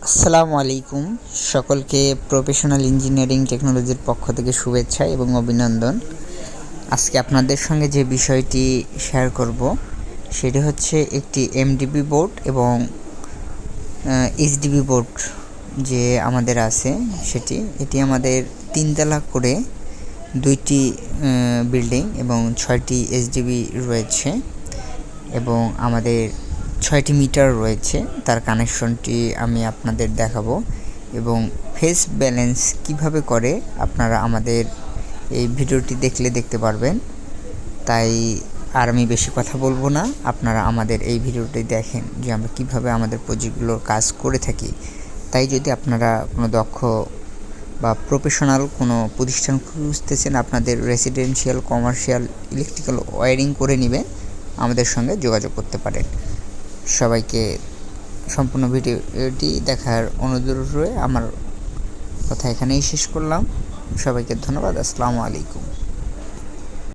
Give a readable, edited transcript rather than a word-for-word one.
আসসালামু আলাইকুম। সকলকে প্রফেশনাল ইঞ্জিনিয়ারিং টেকনোলজির পক্ষ থেকে শুভেচ্ছা এবং অভিনন্দন। আজকে আপনাদের সঙ্গে যে বিষয়টি শেয়ার করব সেটি হচ্ছে একটি এমডিবি বোর্ড এবং এইচডিবি বোর্ড যে আমাদের আছে এটি আমাদের 3 তলা করে 2টি বিল্ডিং এবং 6টি এইচডিবি রয়েছে এবং আমাদের 6টি মিটার রয়েছে। তার কানেকশনটি আমি আপনাদের দেখাবো এবং ফেজ ব্যালেন্স কিভাবে করে আপনারা আমাদের এই ভিডিওটি দেখতে পারবেন। তাই আর আমি বেশি কথা বলবো না, আপনারা আমাদের এই ভিডিওটি দেখেন যে আমরা কিভাবে আমাদের প্রজেক্টগুলোর কাজ করে থাকি। তাই যদি আপনারা কোনো দক্ষ বা প্রফেশনাল কোনো প্রতিষ্ঠান খুঁজতেছেন, আপনাদের রেসিডেন্সিয়াল, কমার্শিয়াল, ইলেকট্রিক্যাল ওয়্যারিং করে নেবেন, আমাদের সঙ্গে যোগাযোগ করতে পারেন। সবাইকে সম্পূর্ণ ভিডিওটি দেখার অনুরোধ রয়ে আমার কথা এখানেই শেষ করলাম। সবাইকে ধন্যবাদ। আসসালামু আলাইকুম।